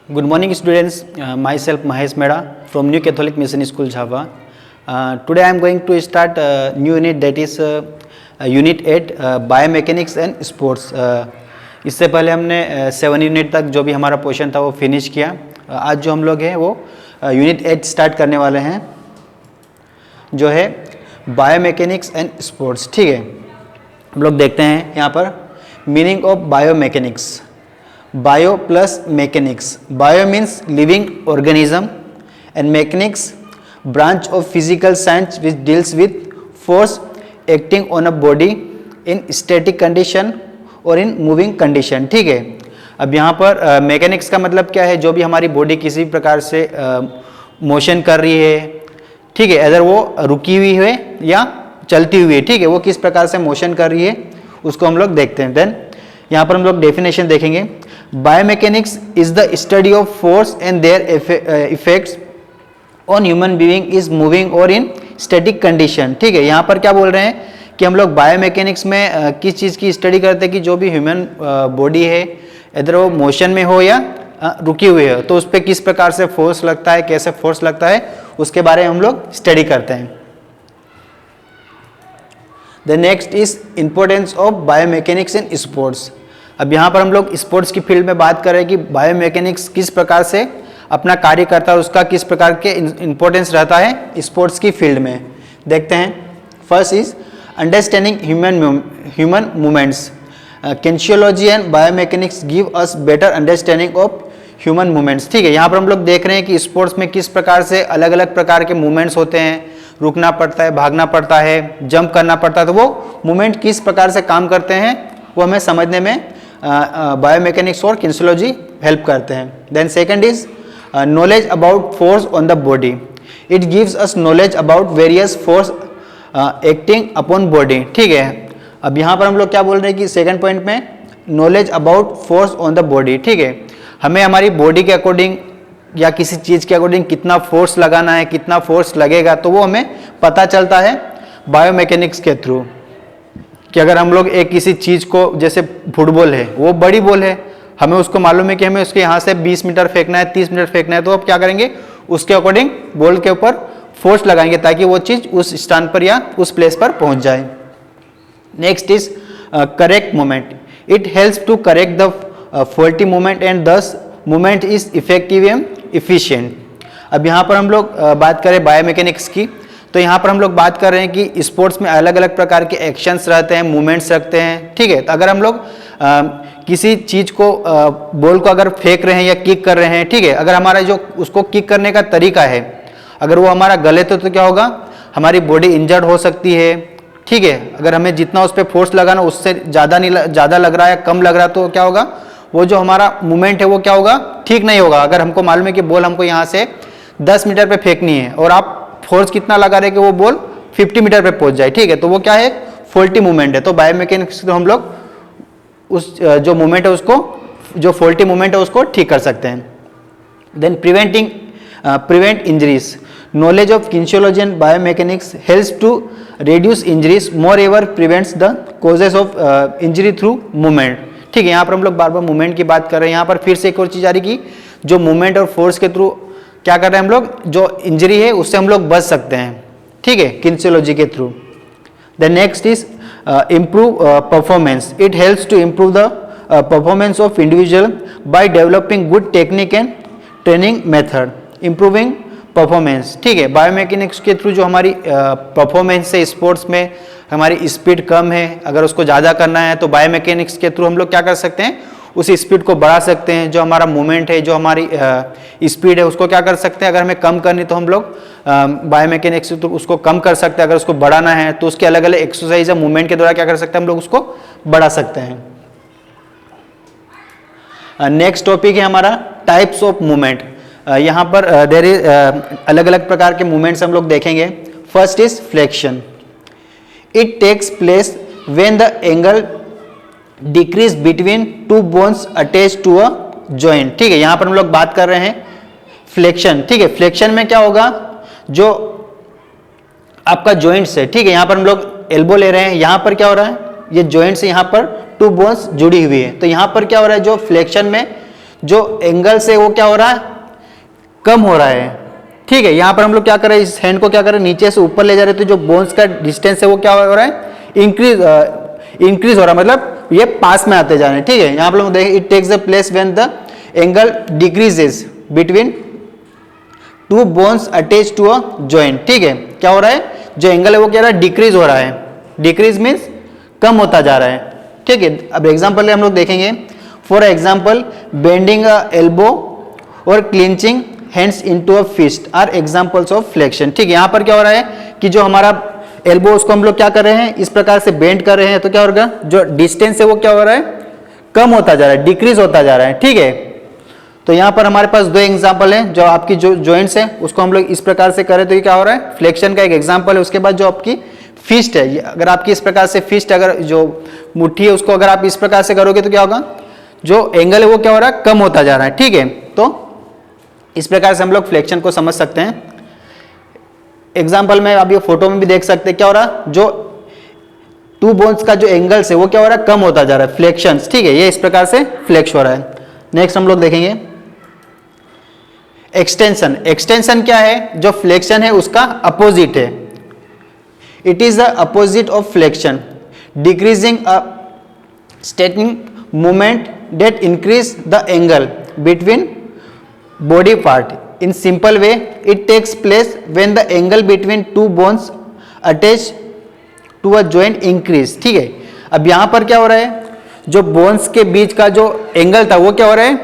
Good morning, students. Myself Mahesh Mehra from New Catholic Mission School, Java. Today I am going to start a new unit, that is Unit 8 Biomechanics and Sports. इससे पहले हमने 7 unit तक जो भी हमारा portion था वो finish किया. आज जो हम लोग हैं वो यूनिट 8 स्टार्ट करने वाले हैं, जो है बायोमैकेनिक्स एंड स्पोर्ट्स. ठीक है, हम लोग देखते हैं यहाँ पर meaning of biomechanics. Bio plus mechanics. Bio means living organism and mechanics branch of physical science which deals with force acting on a body in static condition or in moving condition. ठीक है, अब यहाँ पर mechanics का मतलब क्या है? जो भी हमारी बॉडी किसी भी प्रकार से मोशन कर रही है, ठीक है, अगर वो रुकी हुई है या चलती हुई है, ठीक है, वो किस प्रकार से मोशन कर रही है उसको हम लोग देखते हैं. देन यहाँ पर हम लोग डेफिनेशन देखेंगे. Biomechanics is the study of force and there effects on human being is moving और इन स्टैटिक कंडीशन. ठीक है, यहाँ पर क्या बोल रहे हैं कि हम लोग बायोमैकेनिक्स में किस चीज़ की स्टडी करते हैं कि जो भी ह्यूमन बॉडी है, इधर वो मोशन में हो या रुकी हुई हो, तो उस पर किस प्रकार से फोर्स लगता है, कैसे फोर्स लगता है, उसके बारे में हम लोग स्टडी करते हैं. The next is importance of biomechanics in sports. अब यहाँ पर हम लोग स्पोर्ट्स की फील्ड में बात कर रहे हैं कि बायोमैकेनिक्स किस प्रकार से अपना कार्य करता है, उसका किस प्रकार के इंपॉर्टेंस रहता है स्पोर्ट्स की फील्ड में. देखते हैं. First is understanding human movements. Kinesiology and biomechanics give us better understanding of human movements. ठीक है, यहाँ पर हम लोग देख रहे हैं कि स्पोर्ट्स में किस प्रकार से अलग अलग प्रकार के मूवमेंट्स होते हैं. रुकना पड़ता है, भागना पड़ता है, जंप करना पड़ता है, तो वो मूवमेंट किस प्रकार से काम करते हैं वो हमें समझने में बायोमैकेनिक्स और किनेसियोलॉजी हेल्प करते हैं. Then second is knowledge about force on the body. It gives us knowledge about various force acting upon body. ठीक है, अब यहाँ पर हम लोग क्या बोल रहे हैं कि सेकंड पॉइंट में knowledge about force on the body. ठीक है, हमें हमारी बॉडी के अकॉर्डिंग या किसी चीज़ के अकॉर्डिंग कितना फोर्स लगाना है, कितना फोर्स लगेगा, तो वो हमें पता चलता है बायोमैकेनिक्स के थ्रू. कि अगर हम लोग एक किसी चीज़ को, जैसे फुटबॉल है, वो बड़ी बॉल है, हमें उसको मालूम है कि हमें उसके यहाँ से 20 मीटर फेंकना है, 30 मीटर फेंकना है, तो अब क्या करेंगे, उसके अकॉर्डिंग बॉल के ऊपर फोर्स लगाएंगे ताकि वो चीज़ उस स्थान पर या उस प्लेस पर पहुँच जाए. Next is correct movement. It helps to correct the faulty movement and this movement is effective and efficient. अब यहाँ पर हम लोग बात करें बायोमैकेनिक्स की, तो यहाँ पर हम लोग बात कर रहे हैं कि स्पोर्ट्स में अलग अलग प्रकार के एक्शंस रहते हैं, मूवमेंट्स रखते हैं. ठीक है, तो अगर हम लोग किसी चीज़ को बॉल को अगर फेंक रहे हैं या किक कर रहे हैं, ठीक है, अगर हमारा जो उसको किक करने का तरीका है अगर वो हमारा गलत है तो क्या होगा, हमारी बॉडी इंजर्ड हो सकती है. ठीक है, अगर हमें जितना उस पर फोर्स लगाना उससे ज़्यादा लग रहा है, कम लग रहा है, तो क्या होगा, वो जो हमारा मूवमेंट है वो क्या होगा, ठीक नहीं होगा. अगर हमको मालूम है कि बॉल हमको यहाँ से 10 मीटर पे फेंकनी है और आप फोर्स कितना लगा रहे कि वो बॉल 50 मीटर पे पहुंच जाए, ठीक है, तो वो क्या है, फॉल्टी मूवमेंट है. तो बायोमैकेनिक्स से हम लोग उस जो मूवमेंट है उसको, जो फॉल्टी मूवमेंट है उसको ठीक कर सकते हैं. Then prevent injuries. Knowledge of kinesiology and biomechanics helps to reduce injuries, moreover prevents the causes of injury through movement. ठीक है, यहाँ पर हम लोग बार बार मूवमेंट की बात कर रहे हैं. यहाँ पर फिर से एक और चीज़ आ रही कि जो मूवमेंट और फोर्स के थ्रू क्या कर रहे हैं हम लोग, जो इंजरी है उससे हम लोग बच सकते हैं. ठीक है, किनेसियोलॉजी के through. The next is improve performance. It helps to improve the performance of individual by developing good technique and training method. Improving performance. ठीक है, बायोमैकेनिक्स के थ्रू जो हमारी परफॉर्मेंस है स्पोर्ट्स में, हमारी स्पीड कम है, अगर उसको ज़्यादा करना है तो बायोमैकेनिक्स के थ्रू हम लोग क्या कर सकते हैं, उस स्पीड को बढ़ा सकते हैं. जो हमारा मूवमेंट है, जो हमारी स्पीड है, उसको क्या कर सकते हैं, अगर हमें कम करनी तो हम लोग बायोमैकेनिक्स से तो उसको कम कर सकते हैं. अगर उसको बढ़ाना है तो उसके अलग अलग एक्सरसाइज या मूवमेंट के द्वारा क्या कर सकते हैं, हम लोग उसको बढ़ा सकते हैं. नेक्स्ट टॉपिक है हमारा टाइप्स ऑफ मूवमेंट. यहाँ पर देयर इज अलग अलग प्रकार के मूवमेंट्स हम लोग देखेंगे. First is flexion. It takes place when the angle decrease between two bones attach to a joint. ठीक है, यहाँ पर हम लोग बात कर रहे हैं फ्लेक्शन. ठीक है, फ्लेक्शन में क्या होगा, जो आपका जॉइंट्स है, ठीक है, यहाँ पर हम लोग एल्बो ले रहे हैं, यहाँ पर क्या हो रहा है, ये जॉइंट्स यहाँ पर टू बोन्स जुड़ी हुई है, तो यहाँ पर क्या हो रहा है, जो फ्लेक्शन में जो एंगल से वो क्या हो रहा है, कम हो रहा है। ठीक है, यहाँ पर हम लोग क्या कर रहे हैं, इस हैंड को क्या कर रहे हैं, नीचे से ऊपर ले जा रहे हैं, तो जो बोन्स का डिस्टेंस है वो क्या हो रहा है, इंक्रीज हो रहा है, मतलब ये पास में आते जा रहे हैं। ठीक है, यहाँ पर हम देखें, it takes the place when the angle decreases between two bones attach to a joint. ठीक है, क्या हो रहा है, जो एंगल है वो क्या रहा है, डिक्रीज हो रहा है। डिक्रीज मीन्स कम होता जा रहा है। ठीक है, अब एग्जाम्पल हम लोग देखेंगे। For example, bending a elbow और clenching hands into a fist are examples of flexion. ठीक है, यहाँ पर क्या हो रहा है कि जो हमारा एल्बो उसको हम लोग क्या कर रहे हैं, इस प्रकार से बेंड कर रहे हैं, तो क्या होगा, जो डिस्टेंस है वो क्या हो रहा है, कम होता जा रहा है, डिक्रीज होता जा रहा है। ठीक है, तो यहाँ पर हमारे पास दो एग्जाम्पल है। जो आपकी जो जॉइंट्स है उसको हम लोग इस प्रकार से करें तो ये क्या हो रहा है, फ्लेक्शन का एक एग्जाम्पल है। उसके बाद जो आपकी फिस्ट है, अगर आपकी इस प्रकार से फिस्ट, अगर जो मुट्ठी है उसको अगर आप इस प्रकार से करोगे तो क्या होगा, जो एंगल है वो क्या हो रहा है, कम होता जा रहा है। ठीक है, तो इस प्रकार से हम लोग फ्लेक्शन को समझ सकते हैं। एग्जाम्पल में आप ये फोटो में भी देख सकते हैं, क्या हो रहा है, जो टू बोन्स का जो एंगल्स है वो क्या हो रहा है, कम होता जा रहा है, फ्लेक्शन। ठीक है, ये इस प्रकार से फ्लेक्स हो रहा है। नेक्स्ट हम लोग देखेंगे एक्सटेंशन। एक्सटेंशन क्या है, जो फ्लेक्शन है उसका अपोजिट है। It is the opposite of flexion, decreasing a स्टेटिंग movement that increase the angle between body part. In simple way, it takes place when the angle between two bones attached to a joint increase. ठीक है, अब यहाँ पर क्या हो रहा है, जो बोन्स के बीच का जो एंगल था वो क्या हो रहा है,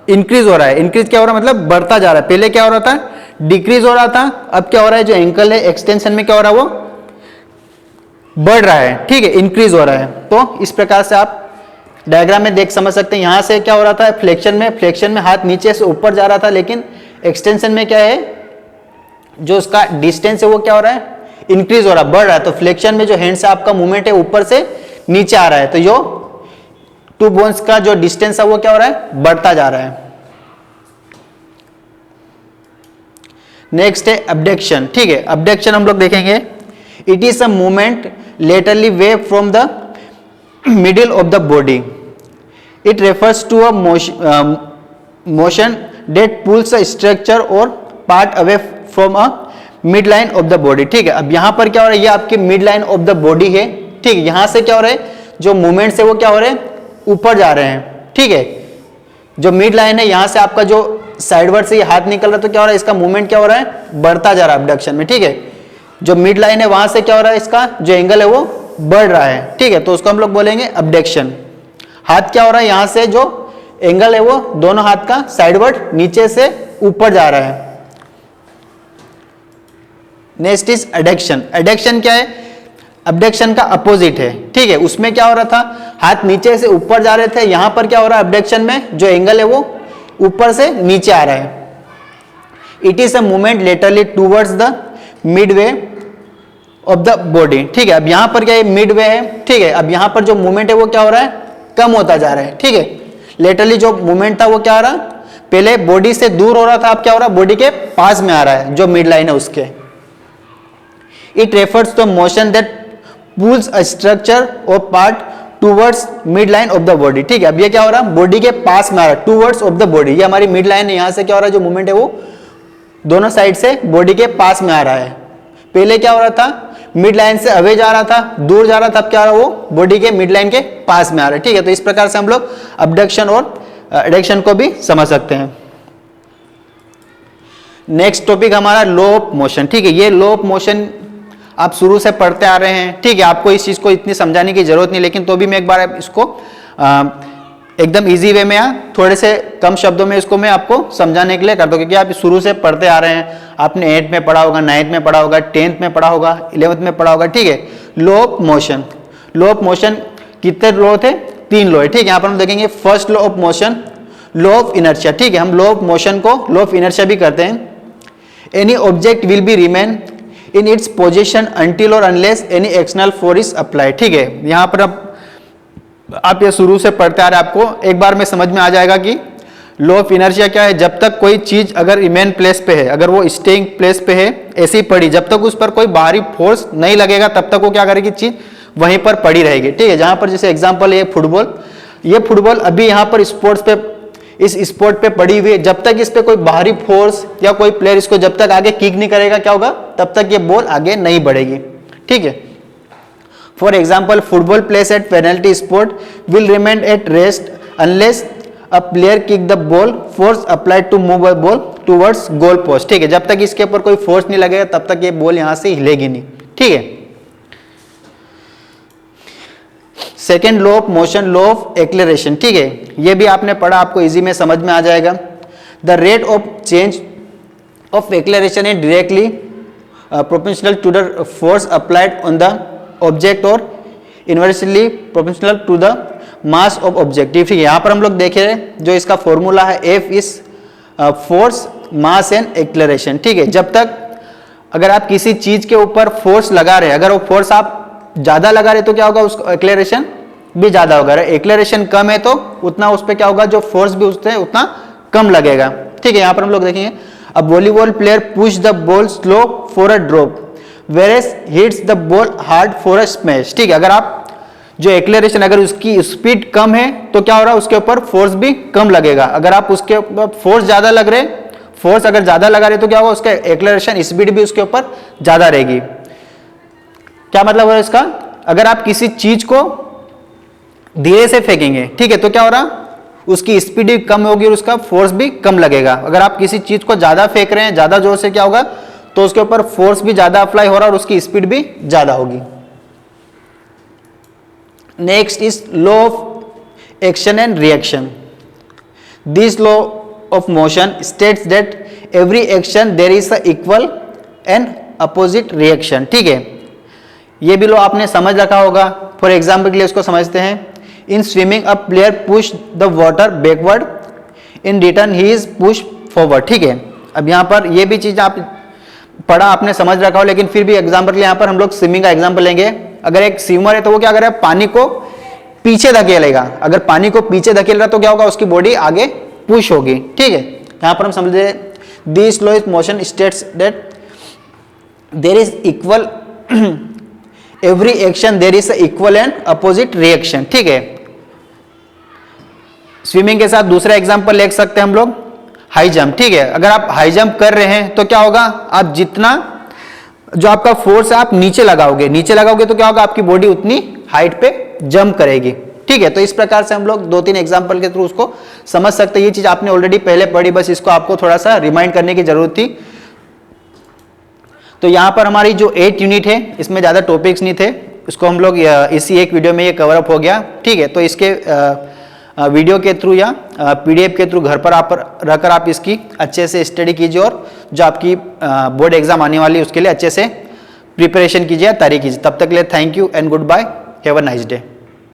इंक्रीज हो रहा है। इंक्रीज क्या हो रहा है, मतलब बढ़ता जा रहा है। पहले क्या हो रहा था, डिक्रीज हो रहा था, अब क्या हो रहा है, जो एंगल है एक्सटेंशन में क्या हो रहा है, वो बढ़ रहा है। ठीक है, इंक्रीज हो रहा है। तो इस प्रकार से आप डायग्राम में देख समझ सकते हैं। यहां से क्या हो रहा था, फ्लेक्शन में हाथ नीचे से ऊपर जा रहा था, लेकिन एक्सटेंशन में क्या है, जो उसका डिस्टेंस है वो क्या हो रहा है, इंक्रीज हो रहा है, बढ़ रहा है। तो फ्लेक्शन में जो हैंड से आपका मूवमेंट है ऊपर से नीचे आ रहा है, तो जो टू बोन्स का जो डिस्टेंस है वो क्या हो रहा है, बढ़ता जा रहा है। नेक्स्ट है अबडक्शन। ठीक है, अबडक्शन हम लोग देखेंगे। It is a movement laterally way from the middle of the body. It refers to a motion that pulls a structure or part away from a midline of the body. ठीक है, अब यहाँ पर क्या हो रहा है, ये आपकी midline of the body है। ठीक है, यहाँ से क्या हो रहा है, जो मूवमेंट्स है वो क्या हो रहे हैं, ऊपर जा रहे हैं। ठीक है, जो मिड लाइन है यहाँ से आपका जो साइडवर्ड से ये हाथ निकल रहा है, तो क्या हो रहा है, इसका मूवमेंट क्या हो रहा है, बढ़ता जा रहा है अबडक्शन में। ठीक है, जो मिड लाइन है वहां से क्या हो रहा है, इसका जो एंगल है वो बढ़ रहा है। ठीक है, तो उसको हम लोग बोलेंगे अबडक्शन। हाथ क्या हो रहा है, यहां से जो एंगल है वो दोनों हाथ का साइडवर्ड नीचे से ऊपर जा रहा है। Next is adduction. एडक्शन क्या है, अबडक्शन का अपोजिट है। ठीक है, उसमें क्या हो रहा था, हाथ नीचे से ऊपर जा रहे थे, यहां पर क्या हो रहा है, अबडक्शन में जो एंगल है वो ऊपर से नीचे आ रहा है। It is a movement laterally towards the midway of the body. ठीक है, अब यहां पर क्या है, मिडवे है। ठीक है, अब यहां पर जो मूवमेंट है वो क्या हो रहा है, कम होता जा रहा है। ठीक है, लेटरली जो मूवमेंट था वो क्या हो रहा, पहले बॉडी से दूर हो रहा था, अब क्या हो रहा है, बॉडी के पास में आ रहा है, जो मिड लाइन है उसके। It refers to motion that pulls a structure और part towards mid line of the body. ठीक है, अब ये क्या हो रहा है, बॉडी के पास में आ रहा है, टूवर्ड्स ऑफ द बॉडी। ये हमारी मिड लाइन है, यहां से क्या हो रहा है, जो मूवमेंट है वो दोनों साइड से बॉडी के पास में आ रहा है। पहले क्या हो रहा था, मिड लाइन से अवे जा रहा था, दूर जा रहा था, अब क्या हो रहा है, वो बॉडी के मिड लाइन के पास में आ रहा है। ठीक है, तो इस प्रकार से हम लोग अबडक्शन और एडक्शन को भी समझ सकते हैं। नेक्स्ट टॉपिक हमारा लो ऑफ मोशन। ठीक है, ये लो ऑफ मोशन आप शुरू से पढ़ते आ रहे हैं। ठीक है, आपको इस चीज को इतनी समझाने की जरूरत नहीं, लेकिन तो भी मैं एक बार इसको एकदम इजी वे में थोड़े से कम शब्दों में इसको मैं आपको समझाने के लिए करता हूँ, क्योंकि आप शुरू से पढ़ते आ रहे हैं। आपने 8th में पढ़ा होगा, 9th में पढ़ा होगा, 10th में पढ़ा होगा, 11th में पढ़ा होगा। ठीक है, law of motion. Law of motion कितने लो थे, 3 लो है। ठीक है, यहाँ पर हम देखेंगे first law of motion, law of inertia. ठीक है, हम लॉ ऑफ मोशन को लॉ ऑफ इनर्शिया भी करते हैं। Any object will be remain in its position until और unless any external force is applied. ठीक है, यहाँ पर अब आप ये शुरू से पढ़ते आ रहे हैं, आपको एक बार में समझ में आ जाएगा कि लॉ ऑफ इनर्शिया क्या है। जब तक कोई चीज अगर रिमेन प्लेस पे है, अगर वो स्टेइंग प्लेस पे है, ऐसी पड़ी, जब तक उस पर कोई बाहरी फोर्स नहीं लगेगा तब तक वो क्या करेगी, चीज वहीं पर पड़ी रहेगी। ठीक है, जहां पर जैसे एग्जांपल है फुटबॉल, ये फुटबॉल अभी यहाँ पर स्पोर्ट्स पे इस स्पोर्ट पे पड़ी हुई है, जब तक इस पे कोई बाहरी फोर्स या कोई प्लेयर इसको जब तक आगे किक नहीं करेगा, क्या होगा, तब तक ये बॉल आगे नहीं बढ़ेगी। ठीक है। For example, football place at penalty spot will remain at rest unless a player kick the ball, force applied to move a ball towards goal post. ठीक है, जब तक इसके ऊपर कोई फोर्स नहीं लगेगा तब तक ये बॉल यहां से हिलेगी नहीं। ठीक है। Second law of motion, law of acceleration. ठीक है, ये भी आपने पढ़ा, आपको इजी में समझ में आ जाएगा। The rate of change of acceleration is directly proportional to the force applied on the object और inversely proportional to the mass of object. ठीक है, यहाँ पर हम लोग देख रहे हैं जो इसका फॉर्मूला है, F is force mass and acceleration. ठीक है, जब तक अगर आप किसी चीज के ऊपर फोर्स लगा रहे हैं, अगर वो फोर्स आप ज्यादा लगा रहे तो क्या होगा, उसका एक्लेरेशन भी ज्यादा होगा। एक्लेरेशन कम है तो उतना उस पर क्या होगा, जो फोर्स भी उससे उतना कम लगेगा। ठीक है, यहाँ पर हम लोग देखेंगे, a volleyball player push the ball slow for a drop whereas hits the ball hard for a smash. ठीक है, अगर आप जो एक्लेरेशन, अगर उसकी स्पीड कम है तो क्या हो रहा है, उसके ऊपर फोर्स भी कम लगेगा। अगर आप उसके ऊपर फोर्स ज्यादा लग रहे, फोर्स अगर ज्यादा लगा रहे तो क्या होगा, उसका एक्लेरेशन स्पीड भी उसके ऊपर ज्यादा रहेगी। क्या मतलब है इसका, अगर आप किसी चीज को धीरे से फेंकेंगे, ठीक है, तो क्या हो रहा, उसकी स्पीड भी कम होगी और उसका फोर्स भी कम लगेगा। अगर आप किसी चीज को ज्यादा फेंक रहे हैं, ज्यादा जोर से, क्या होगा, तो उसके ऊपर फोर्स भी ज्यादा अप्लाई हो रहा है और उसकी स्पीड भी ज्यादा होगी। Next is law of action and reaction. This law of motion states that every action there is a equal and opposite reaction. ठीक है, ये भी लॉ आपने समझ रखा होगा। फॉर एग्जाम्पल के लिए उसको समझते हैं। In swimming a player push the water backward, in return he is push forward. ठीक है, अब यहाँ पर ये भी चीज आप पढ़ा, आपने समझ रखा हो, लेकिन फिर भी एग्जाम्पल के लिए यहाँ पर हम लोग स्विमिंग का एग्जाम्पल लेंगे। अगर एक स्विमर है तो वो क्या करेगा, पानी को पीछे धकेलेगा। अगर पानी को पीछे धकेल रहा तो क्या होगा, उसकी बॉडी आगे पुश होगी। ठीक है, यहाँ पर हम समझे, this law of motion states that there is equal every action there is equal and opposite reaction. ठीक है, स्विमिंग के साथ दूसरा एग्जांपल ले सकते हैं हम लोग, हाई जंप। ठीक है, अगर आप हाई जंप कर रहे हैं तो क्या होगा, आप जितना जो आपका फोर्स है आप नीचे लगाओगे तो क्या होगा, आपकी बॉडी उतनी हाइट पे जंप करेगी। ठीक है, तो इस प्रकार से हम लोग 2-3 एग्जांपल के थ्रू उसको समझ सकते हैं। ये चीज आपने ऑलरेडी पहले पढ़ी, बस इसको आपको थोड़ा सा रिमाइंड करने की जरूरत थी। तो यहाँ पर हमारी जो 8 यूनिट है, इसमें ज़्यादा टॉपिक्स नहीं थे, इसको हम लोग इसी एक वीडियो में ये कवर अप हो गया। ठीक है, तो इसके वीडियो के थ्रू या PDF के थ्रू घर पर आप रखकर आप इसकी अच्छे से स्टडी कीजिए और जो आपकी बोर्ड एग्जाम आने वाली है उसके लिए अच्छे से प्रिपरेशन कीजिए, तैयारी कीजिए। तब तक के लिए thank you and goodbye, have a nice day.